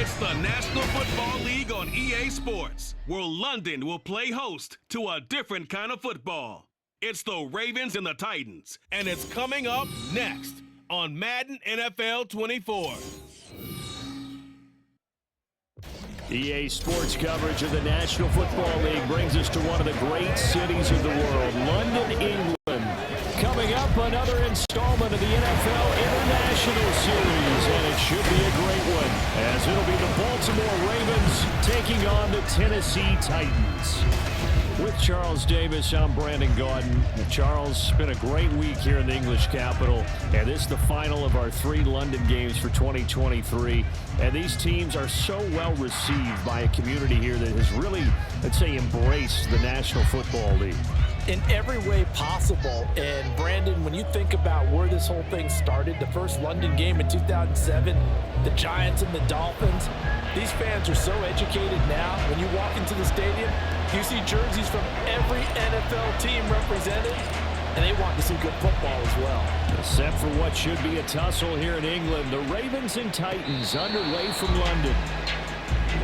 It's the National Football League on EA Sports, where London will play host to a different kind of football. It's the Ravens and the Titans, and it's coming up next on Madden NFL 24. EA Sports coverage of the National Football League brings us to one of the great cities of the world, London, England. Coming up, another installment of the NFL International Series, and it should be a great one, as it'll be the Baltimore Ravens taking on the Tennessee Titans. With Charles Davis, I'm Brandon Gaudin. Charles, it's been a great week here in the English capital, and this is the final of our 3 London games for 2023. And these teams are so well received by a community here that has really, let's say, embraced the National Football League. In every way possible. And Brandon, when you think about where this whole thing started, the first London game in 2007, the Giants and the Dolphins, these fans are so educated now. When you walk into the stadium, you see jerseys from every NFL team represented, and they want to see good football as well. Set for what should be a tussle here in England, the Ravens and Titans underway from London.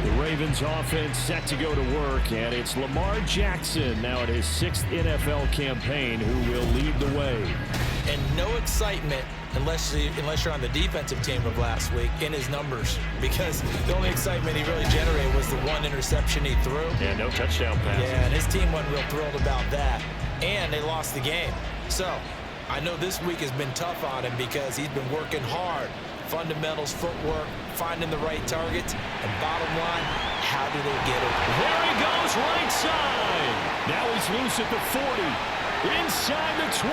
The Ravens offense set to go to work, and it's Lamar Jackson now at his 6th NFL campaign who will lead the way. And no excitement unless you're on the defensive team of last week in his numbers, because the only excitement he really generated was the 1 interception he threw. Yeah, no touchdown pass. Yeah, and his team wasn't real thrilled about that, and they lost the game. So I know this week has been tough on him because he's been working hard. Fundamentals, footwork, finding the right targets, and bottom line, how do they get it? There he goes, right side. Now he's loose at the 40, inside the 20.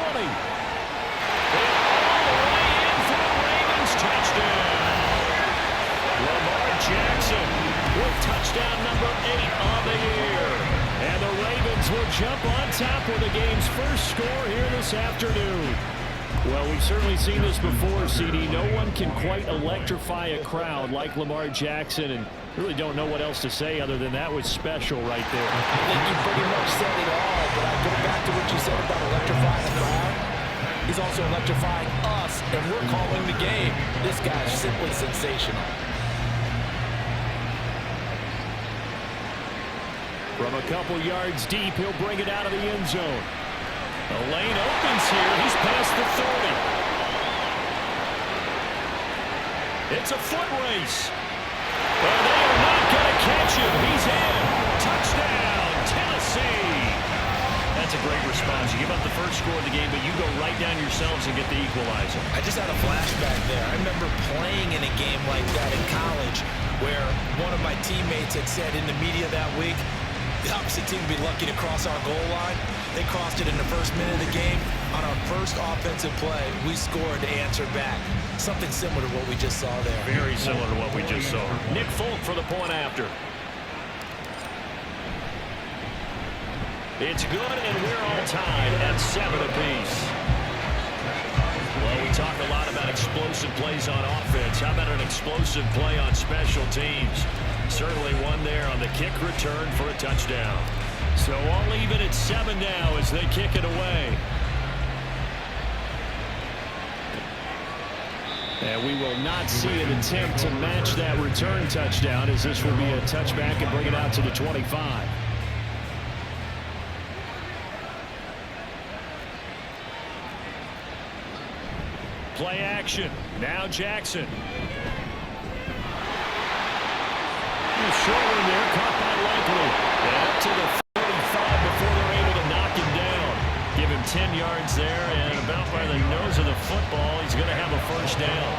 All the way in for the Ravens touchdown. Lamar Jackson with touchdown number 8 on the year. And the Ravens will jump on top with the game's first score here this afternoon. Well, we've certainly seen this before, CD. No one can quite electrify a crowd like Lamar Jackson, and really don't know what else to say other than that was special right there. I think you pretty much said it all, but I go back to what you said about electrifying the crowd. He's also electrifying us, and we're calling the game. This guy's simply sensational. From a couple yards deep, he'll bring it out of the end zone. The lane opens here. He's past the 30. It's a foot race. And they are not going to catch him. He's in. Touchdown, Tennessee. That's a great response. You give up the first score of the game, but you go right down yourselves and get the equalizer. I just had a flashback there. I remember playing in a game like that in college where one of my teammates had said in the media that week, the opposite team would be lucky to cross our goal line. They crossed it in the first minute of the game. On our first offensive play, we scored to answer back. Something similar to what we just saw there. Very similar to what we just saw. Nick Folk for the point after. It's good, and we're all tied at 7 apiece. Well, we talk a lot about explosive plays on offense. How about an explosive play on special teams? Certainly one there on the kick return for a touchdown. So all even at 7 now as they kick it away. And we will not see an attempt to match that return touchdown, as this will be a touchback and bring it out to the 25. Play action. Now Jackson. Short one there, caught by Likely. And up to the 45 before they're able to knock him down. Give him 10 yards there, and about by the nose of the football, he's going to have a first down.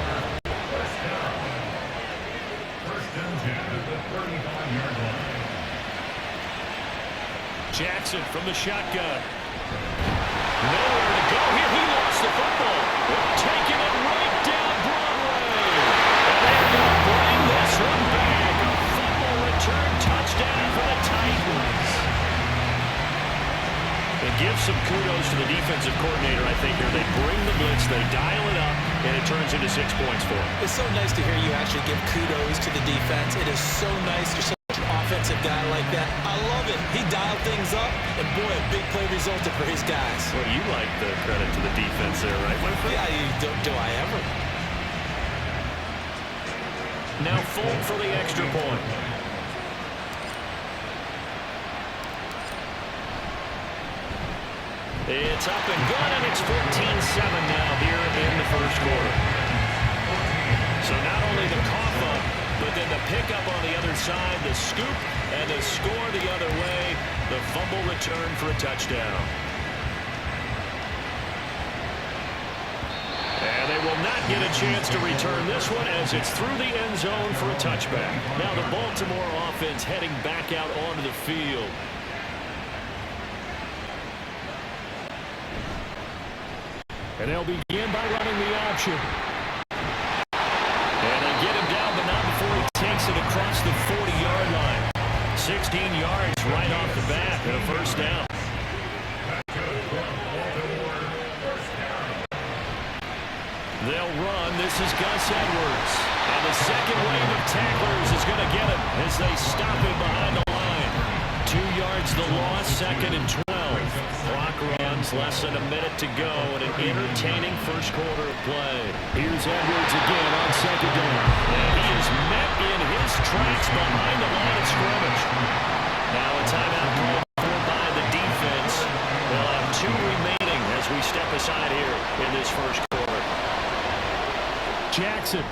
Jackson from the shotgun. Nowhere to go here. He lost the football. They're taking it right down Broadway. And they're going to bring this one back. A fumble return touchdown for the Titans. It gives some kudos to the defensive coordinator, I think, here. They bring the blitz, they dial it up, and it turns into 6 points for them. It's so nice to hear you actually give kudos to the defense. It is so nice to see an offensive guy like that. I love it. He dialed things up, and boy, a big play resulted for his guys. Well, you like the credit to the defense there, right, Winfrey? Yeah, do I ever? now fold for the extra point. It's up and good, and it's 14-7 now here in the first quarter. So not only the cough up, but then the pickup on the other side, the scoop, and the score the other way, the fumble return for a touchdown. And they will not get a chance to return this one as it's through the end zone for a touchback. Now the Baltimore offense heading back out onto the field. And they'll begin by running the option. And they get him down, but not before he takes it across the 40-yard line. 16 yards right off the bat and a first down. They'll run. This is Gus Edwards. And the second wave of tacklers is going to get him as they stop him behind the line. 2 yards the loss, second and 12. Clock runs, less than a minute to go, and an entertaining first quarter of play. Here's Edwards again on second down. And he is met in his tracks behind the line of scrimmage. Now a timeout called for by the defense. They'll have 2 remaining as we step aside here in this first quarter. Jackson.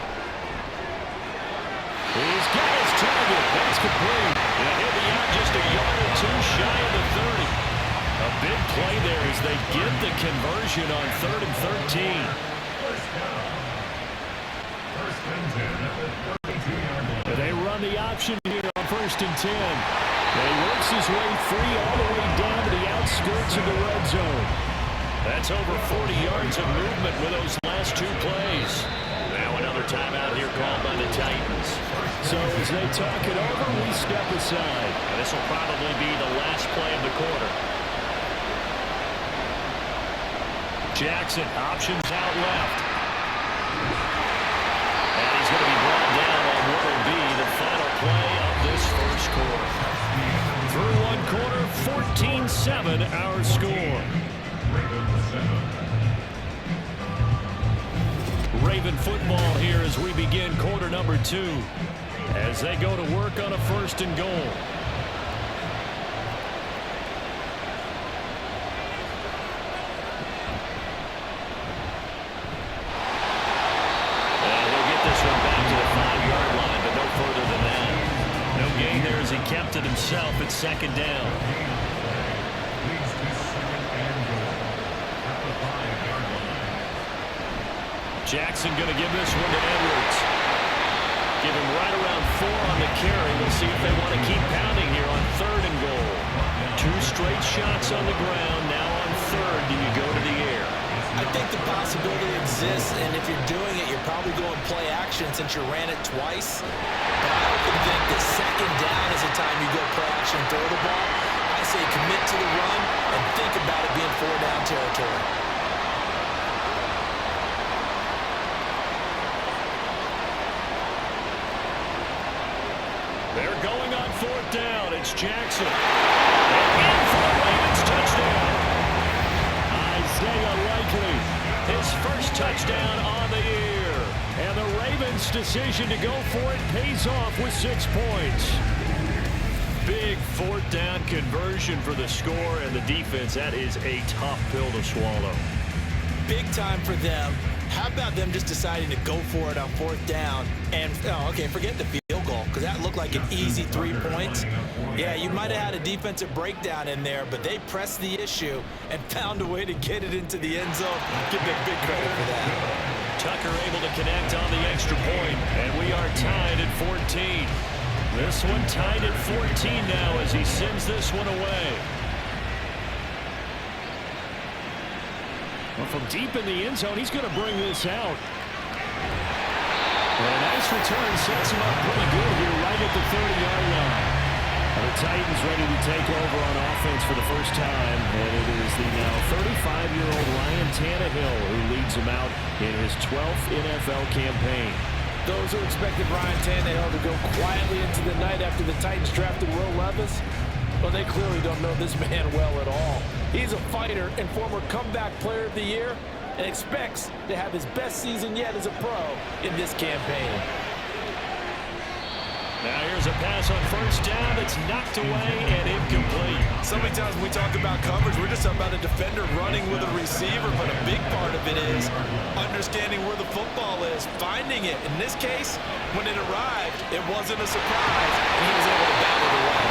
He's got his target. That's complete. And he'll be out just a yard or 2 shy of the 30. A big play there as they get the conversion on 3rd and 13. They run the option here on 1st and 10. And he works his way free all the way down to the outskirts of the red zone. That's over 40 yards of movement with those last 2 plays. Now another timeout here called by the Titans. So as they talk it over, we step aside. And this will probably be the last play of the quarter. Jackson, options out left. And he's going to be brought down on what will be the final play of this first quarter. Through one quarter, 14-7 our score. Raven football here as we begin quarter number 2. As they go to work on a 1st and goal. He kept it himself at 2nd down. Jackson going to give this one to Edwards. Give him right around 4 on the carry. We'll see if they want to keep pounding here on 3rd and goal. 2 straight shots on the ground. Now on 3rd, do you go to the air? I think the possibility exists, and if you're doing it, you're probably going play action since you ran it twice. But I often think that 2nd down is the time you go play action and throw the ball. I say commit to the run and think about it being 4-down territory. They're going on 4th down. It's Jackson. And in for the Ravens touchdown. Isaiah Likely, his first touchdown on the year. And the Ravens' decision to go for it pays off with 6 points. Big 4th down conversion for the score and the defense. That is a tough pill to swallow. Big time for them. How about them just deciding to go for it on 4th down? And, forget the field goal, because that looked like an easy 3 points. Yeah, you might have had a defensive breakdown in there, but they pressed the issue and found a way to get it into the end zone. Give them big credit for that. Tucker able to connect on the extra point, and we are tied at 14. This one tied at 14 now as he sends this one away. Well, from deep in the end zone, he's going to bring this out. And a nice return sets him up pretty good here right at the 30-yard line. The Titans ready to take over on offense for the first time, and it is the now 35-year-old Ryan Tannehill who leads them out in his 12th NFL campaign. Those who expected Ryan Tannehill to go quietly into the night after the Titans drafted Will Levis, well, they clearly don't know this man well at all. He's a fighter and former comeback player of the year and expects to have his best season yet as a pro in this campaign. Now here's a pass on first down that's knocked away and incomplete. So many times when we talk about coverage, we're just talking about a defender running with a receiver, but a big part of it is understanding where the football is, finding it. In this case, when it arrived, it wasn't a surprise, and he was able to battle it away.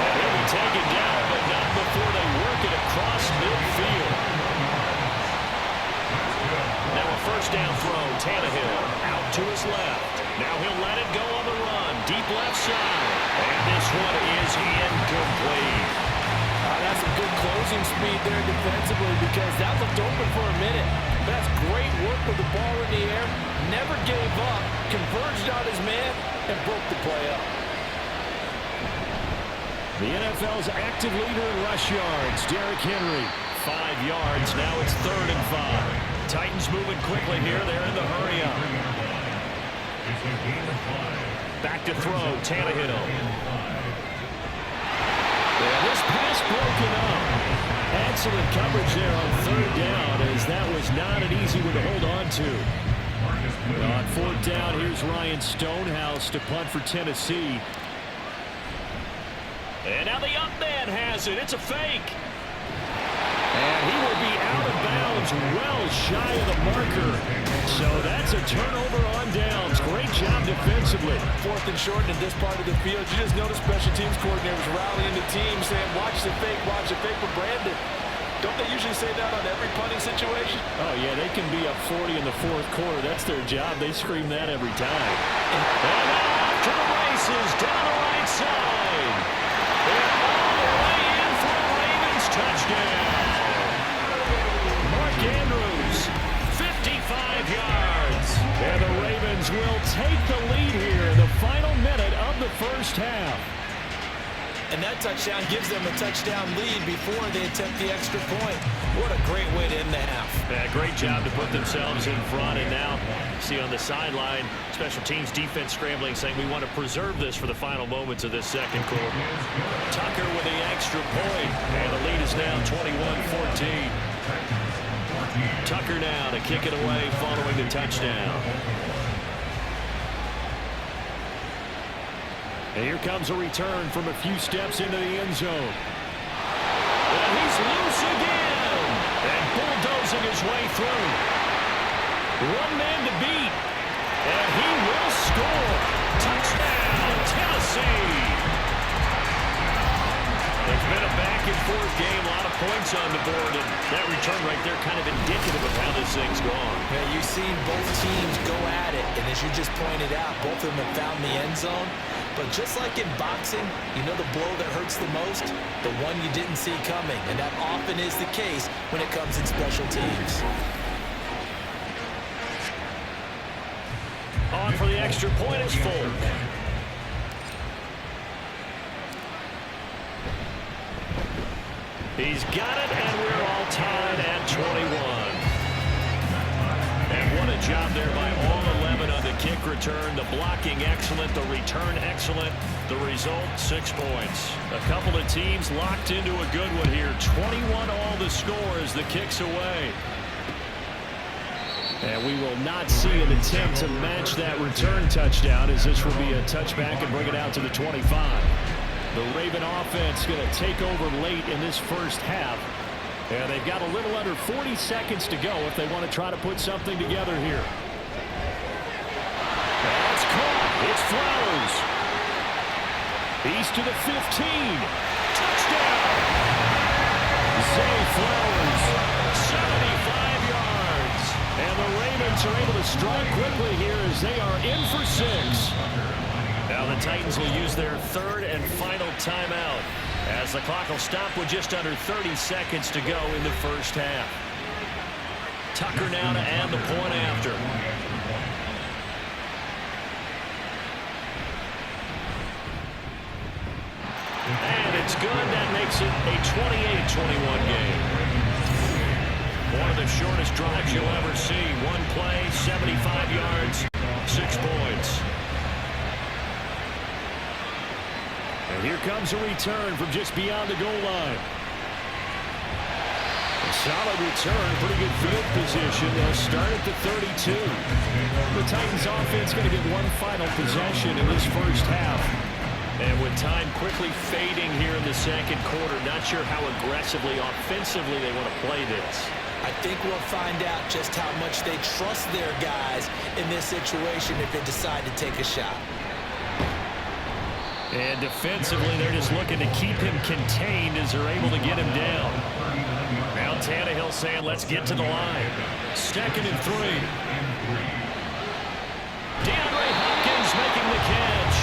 And he'll be taken down, but not before they work it across midfield. Now a first down throw, Tannehill out to his left. Now he'll let it go on the run, deep left side. And this one is incomplete. That's some good closing speed there defensively because that looked open for a minute. That's great work with the ball in the air. Never gave up, converged on his man, and broke the play up. The NFL's active leader in rush yards, Derrick Henry. 5 yards, now it's 3rd and 5. Titans moving quickly here. They're in the hurry up. Back to throw, Tannehill. Yeah, this pass broken up. Excellent coverage there on 3rd down, as that was not an easy one to hold on to. On 4th down, here's Ryan Stonehouse to punt for Tennessee. And now the up man has it. It's a fake. And he will be out of bounds, well shy of the marker. So that's a turnover on downs. Great job defensively. 4th and short in this part of the field. You just notice special teams coordinators rallying the team, saying, watch the fake for Brandon. Don't they usually say that on every punting situation? Oh, yeah, they can be up 40 in the 4th quarter. That's their job. They scream that every time. And off to the races, down the right side. And all the way in for a Ravens touchdown. Mark Andrews, 55 yards. And the Ravens will take the lead here in the final minute of the first half. And that touchdown gives them a touchdown lead before they attempt the extra point. What a great way to end the half. Yeah, great job to put themselves in front. And now, see on the sideline, special teams defense scrambling, saying we want to preserve this for the final moments of this second quarter. Tucker with the extra point. And the lead is now 21-14. Tucker now to kick it away following the touchdown. And here comes a return from a few steps into the end zone. And he's loose again. And bulldozing his way through. 1 man to beat. And he will score. Touchdown, Tennessee. It's been a back-and-forth game, a lot of points on the board, and that return right there kind of indicative of how this thing's gone. Yeah, you've seen both teams go at it, and as you just pointed out, both of them have found the end zone. But just like in boxing, you know the blow that hurts the most? The one you didn't see coming, and that often is the case when it comes in special teams. On for the extra point is Folk. He's got it, and we're all tied at 21. And what a job there by all 11 on the kick return. The blocking excellent, the return excellent. The result, 6 points. A couple of teams locked into a good one here. 21 all the score as the kick's away. And we will not see an attempt to match that return touchdown, as this will be a touchback and bring it out to the 25. The Raven offense going to take over late in this first half. And they've got a little under 40 seconds to go if they want to try to put something together here. That's caught. It's Flowers. He's to the 15. Touchdown. Zay Flowers, 75 yards. And the Ravens are able to strike quickly here as they are in for 6. Now the Titans will use their 3rd and final timeout as the clock will stop with just under 30 seconds to go in the first half. Tucker now to add the point after. And it's good. That makes it a 28-21 game. One of the shortest drives you'll ever see. One play, 75 yards, 6 points. And here comes a return from just beyond the goal line. Solid return, pretty good field position. They'll start at the 32. The Titans offense going to get one final possession in this first half. And with time quickly fading here in the second quarter, not sure how aggressively, offensively they want to play this. I think we'll find out just how much they trust their guys in this situation if they decide to take a shot. And defensively, they're just looking to keep him contained as they're able to get him down. Now Tannehill saying, let's get to the line. 2nd and 3. DeAndre Hopkins making the catch.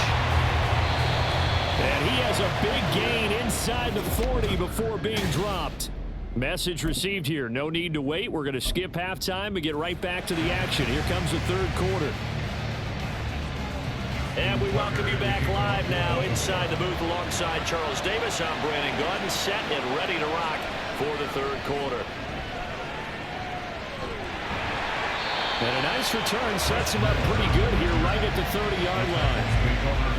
And he has a big gain inside the 40 before being dropped. Message received here. No need to wait. We're going to skip halftime and get right back to the action. Here comes the third quarter. And we welcome you back live now inside the booth alongside Charles Davis. I'm Brandon Gaudin, set and ready to rock for the third quarter. And a nice return sets him up pretty good here right at the 30-yard line.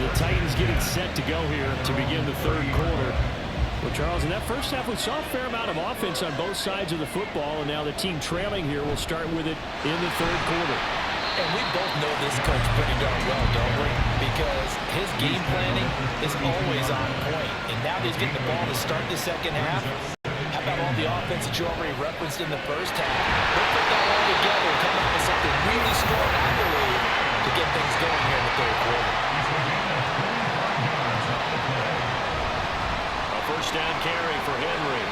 The Titans getting set to go here to begin the third quarter. Well, Charles, in that first half, we saw a fair amount of offense on both sides of the football, and now the team trailing here will start with it in the third quarter. And we both know this coach pretty darn well, don't we? Because his game planning is always on point. And now that he's getting the ball to start the second half, how about all the offense that you already referenced in the first half? They'll put that all together and come up with something really strong, I believe, to get things going here in the third quarter. A first down carry for Henry.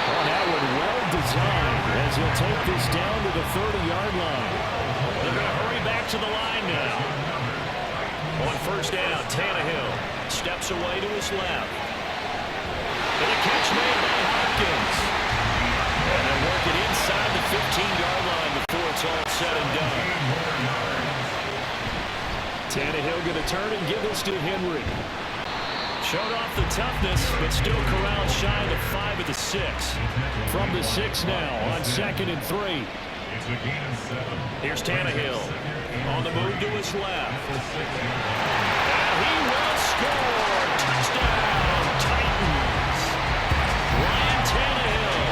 Oh, that one well designed as he'll take this down to the 30-yard line. They're going to hurry back to the line now. On first down, Tannehill steps away to his left. And a catch made by Hopkins. And they'll work it inside the 15-yard line before it's all said and done. Tannehill going to turn and give this to Henry. Showed off the toughness, but still corralled shy of the 5 at the 6. From the 6 now on 2nd and 3. Here's Tannehill on the move to his left. And he will score. Touchdown, Titans. Ryan Tannehill,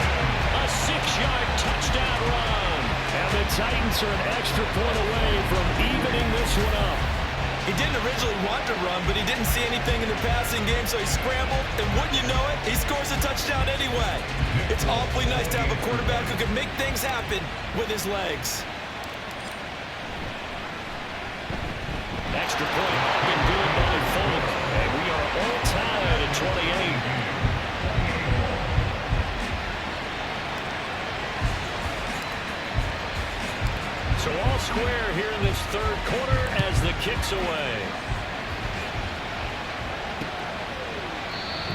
a 6-yard touchdown run. And the Titans are an extra point away from evening this one up. He didn't originally want to run, but he didn't see anything in the passing game, so he scrambled, and wouldn't you know it, he scores a touchdown anyway. It's awfully nice to have a quarterback who can make things happen with his legs. Extra point been good by Folk, and we are all tied at 28. So all square here in this third quarter as the kick's away.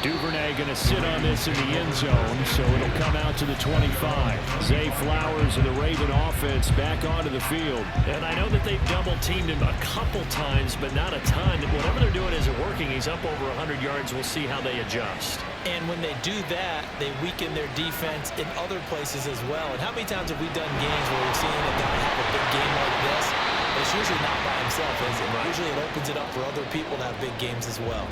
Duvernay going to sit on this in the end zone, so it'll come out to the 25. Zay Flowers of the Raven offense back onto the field. And I know that they've double-teamed him a couple times, but not a ton. Whatever they're doing isn't working. He's up over 100 yards. We'll see how they adjust. And when they do that, they weaken their defense in other places as well. And how many times have we done games where we've seen a guy have a big game like this? It's usually not by himself, is it? Usually it opens it up for other people to have big games as well.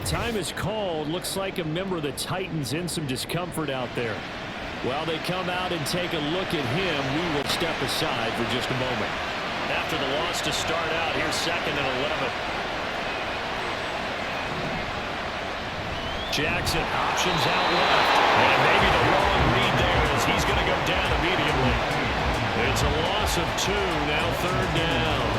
Time is called. Looks like a member of the Titans in some discomfort out there. While they come out and take a look at him, we will step aside for just a moment. After the loss to start out, here's 2nd and 11. Jackson options out left. And maybe the wrong read there as he's going to go down immediately. It's a loss of 2, now 3rd down.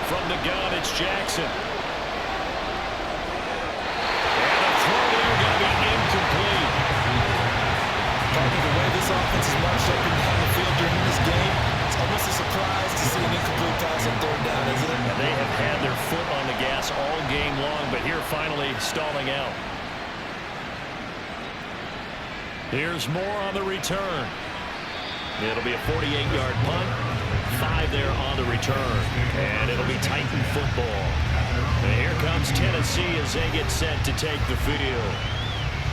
From the gun, it's Jackson. And a throw there going to be incomplete. Probably the way this offense is marched up and down the field during this game, it's almost a surprise to see an incomplete pass on 3rd down, isn't it? And they have had their foot on the gas all game long, but here finally stalling out. Here's more on the return. It'll be a 48-yard punt. 5 there on the return. And it'll be Titan football. And here comes Tennessee as they get set to take the field.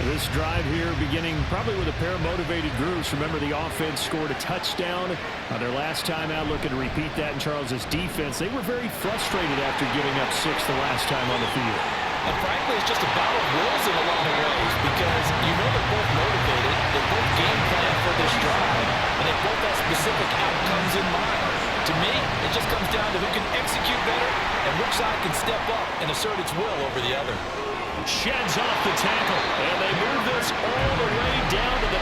This drive here beginning probably with a pair of motivated groups. Remember, the offense scored a touchdown on their last time out, looking to repeat that in Charles's defense. They were very frustrated after giving up 6 the last time on the field. And frankly, it's just a battle of wills in a lot of ways because you know they're both motivated, they both game plan for this drive, and they both have specific outcomes in mind. To me, it just comes down to who can execute better and which side can step up and assert its will over the other. Sheds off the tackle, and they move this all the way down to the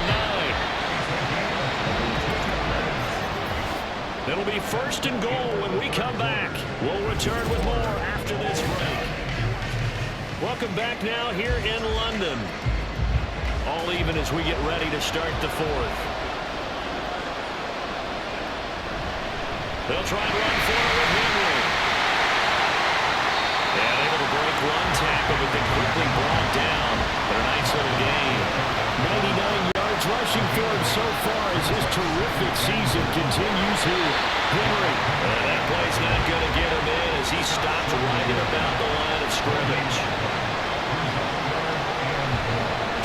9. It'll be 1st and goal when we come back. We'll return with more after this break. Welcome back now here in London. All even as we get ready to start the 4th. They'll try and run for it with Henry. And able to break one tackle, but then quickly brought down. But a nice little gain. 99 yards rushing for him so far as his terrific season continues here. Henry. And that play's not going to get him in as he stopped right at about the line of scrimmage.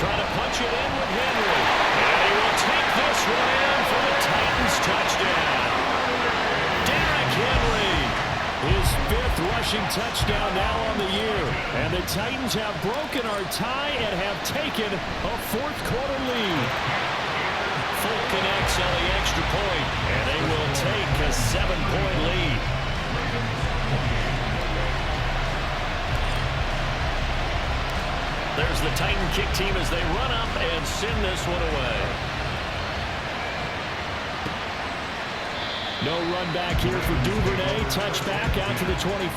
Trying to punch it in with Henry. And he will take this one in for the Titans touchdown. Derrick Henry. His 5th rushing touchdown now on the year. And the Titans have broken our tie and have taken a 4th quarter lead. Full connects on the extra point, and they will take a 7-point lead. There's the Titan kick team as they run up and send this one away. No run back here for Duvernay. Touchback out to the 25.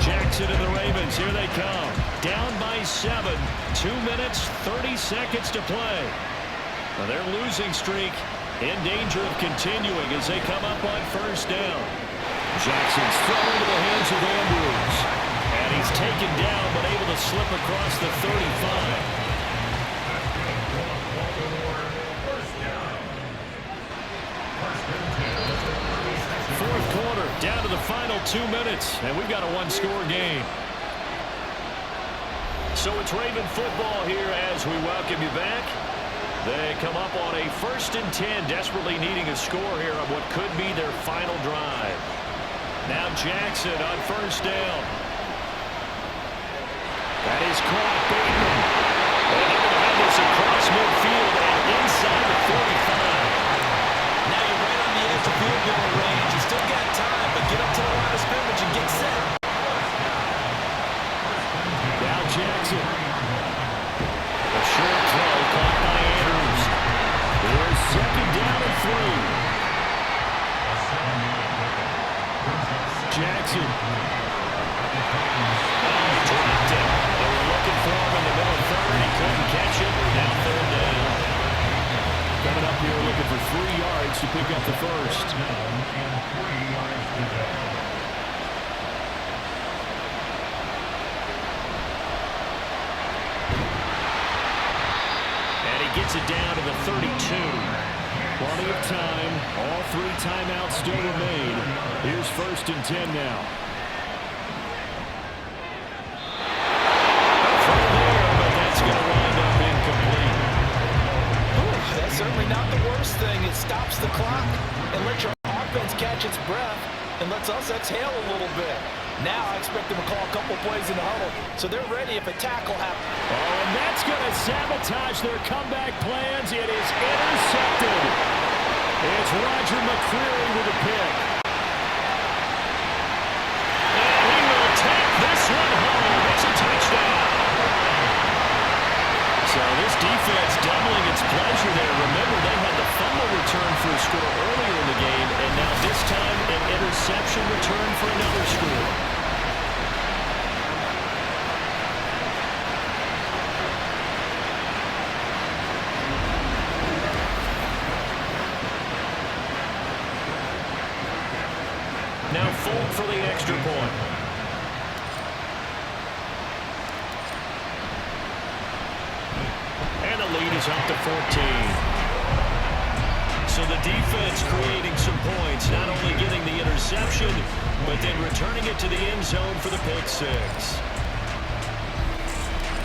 Jackson and the Ravens, here they come. Down by 7. 2 minutes, 30 seconds to play. Now their losing streak in danger of continuing as they come up on 1st down. Jackson's thrown into the hands of Andrews. And he's taken down but able to slip across the 35. 4th quarter, down to the final 2 minutes, and we've got a 1-score game. So it's Raven football here as we welcome you back. They come up on a 1st and 10, desperately needing a score here on what could be their final drive. Now Jackson on 1st down. That is caught, Bateman. And they're going to have this across midfield and inside the 45. Now you're right on the edge of field goal range. You still got time, but get up to the line of scrimmage and get set. Now Jackson. A short throw caught by Andrews. Here's 2nd down and 3. Jackson. Dropped it. They were looking for him in the middle 3rd. He couldn't catch it. Now 3rd down. Coming up here looking for 3 yards to pick up the 1st. And he gets it down to the 32. Plenty of time. All 3 timeouts still remain. Here's 1st and 10 now. From there, but that's going to wind up incomplete. That's certainly not the worst thing. It stops the clock and lets your offense catch its breath and lets us exhale a little bit. Now I expect them to call a couple plays in the huddle, so they're ready if a tackle happens. Oh, and that's going to sabotage their comeback plans. It is intercepted. It's Roger McCreary with a pick. And he will take this one home. It's a touchdown. So this defense doubling its pleasure there. Remember, they had the fumble return for a score earlier in the game, and now this time an interception return for another score. Now Folk for the extra point. And the lead is up to 14. So the defense creating some points, not only getting the interception, but then returning it to the end zone for the pick 6.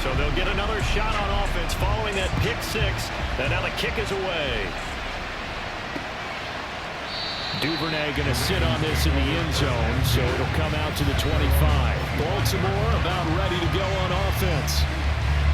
So they'll get another shot on offense following that pick six. And now the kick is away. Duvernay going to sit on this in the end zone, so it'll come out to the 25. Baltimore about ready to go on offense.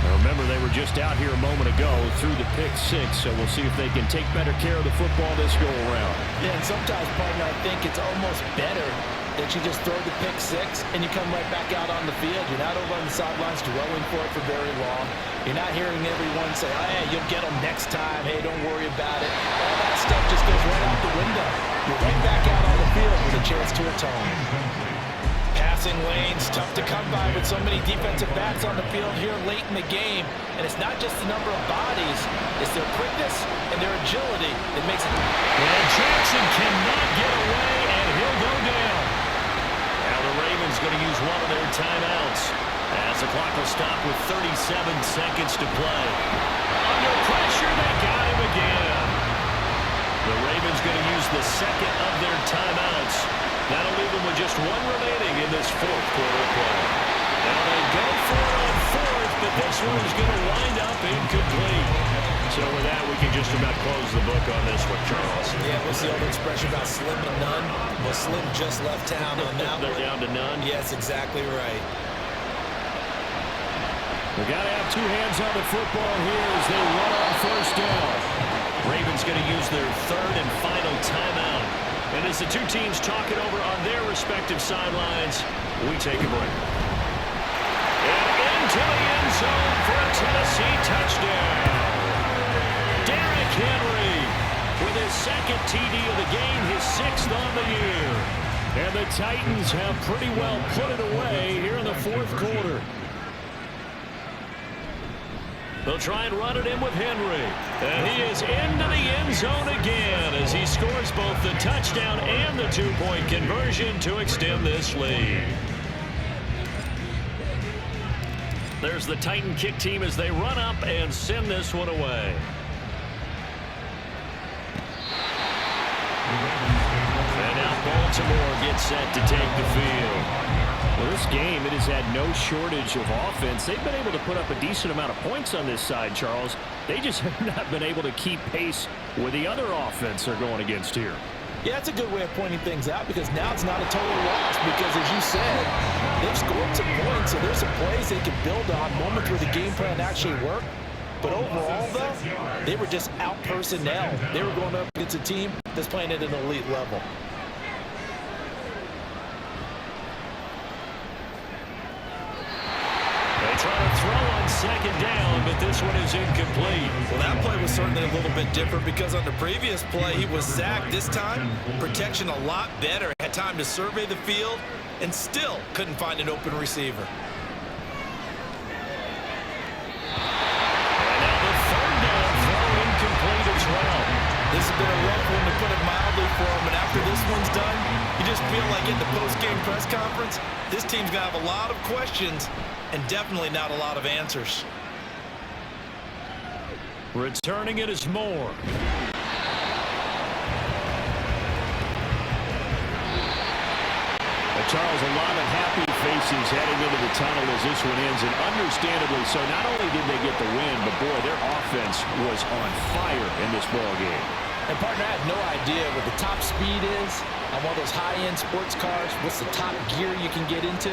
Now remember, they were just out here a moment ago through the pick six, so we'll see if they can take better care of the football this go-around. Yeah, and sometimes, partner, I think it's almost better that you just throw the pick six and you come right back out on the field. You're not over on the sidelines dwelling for it for very long. You're not hearing everyone say, oh, hey, you'll get them next time. Hey, don't worry about it. All that stuff just goes right out the window. You're right back out on the field with a chance to atone. Passing lanes, tough to come by with so many defensive backs on the field here late in the game. And it's not just the number of bodies, it's their quickness and their agility that makes it. And Jackson cannot get away, and he'll go down. Now the Ravens going to use one of their timeouts as the clock will stop with 37 seconds to play. Under pressure, they got him again. The Ravens going to use the second of their timeouts. That'll leave them with just one remaining in this fourth quarter of play. Now they go for it on fourth, but this one is going to wind up incomplete. So with that, we can just about close the book on this one, Charles. Yeah, what's the old expression about slim to none? Well, Slim just left town on that They're one. down to none? Yes, exactly right. We got to have two hands on the football here as they run on first down. Ravens going to use their third and final timeout. And as the two teams talk it over on their respective sidelines, we take a break. And into the end zone for a Tennessee touchdown. Derrick Henry with his second TD of the game, his sixth on the year. And the Titans have pretty well put it away here in the fourth quarter. They'll try and run it in with Henry. And he is into the end zone again as he scores both the touchdown and the two-point conversion to extend this lead. There's the Titan kick team as they run up and send this one away. And now Baltimore gets set to take the field. Well, this game, it has had no shortage of offense. They've been able to put up a decent amount of points on this side, Charles. They just have not been able to keep pace with the other offense they're going against here. Yeah, that's a good way of pointing things out because now it's not a total loss because, as you said, they've scored some points, so there's some plays they can build on, moments where the game plan actually worked. But overall, though, they were just out-personnel. They were going up against a team that's playing at an elite level. Trying to throw on second down, but this one is incomplete. Well, that play was certainly a little bit different because on the previous play, he was sacked. This time, protection a lot better. Had time to survey the field and still couldn't find an open receiver. And now the third down throw incomplete as well. This has been a rough one, to put it mildly, for him. And after this one's done, you just feel like in the post-game press conference, this team's going to have a lot of questions and definitely not a lot of answers. Returning it is Moore. Charles, a lot of happy faces heading into the tunnel as this one ends, and understandably so. Not only did they get the win, but boy, their offense was on fire in this ball game. And partner, I have no idea what the top speed is on one of those high-end sports cars. What's the top gear you can get into?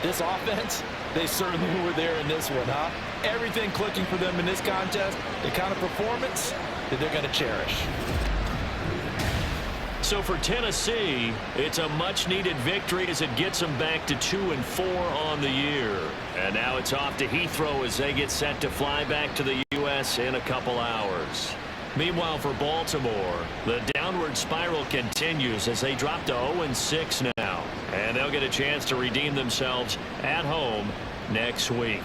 This offense, they certainly were there in this one, huh? Everything clicking for them in this contest, the kind of performance that they're going to cherish. So for Tennessee, it's a much-needed victory as it gets them back to 2-4 on the year. And now it's off to Heathrow as they get set to fly back to the U.S. in a couple hours. Meanwhile, for Baltimore, the downward spiral continues as they drop to 0-6 now. And they'll get a chance to redeem themselves at home next week.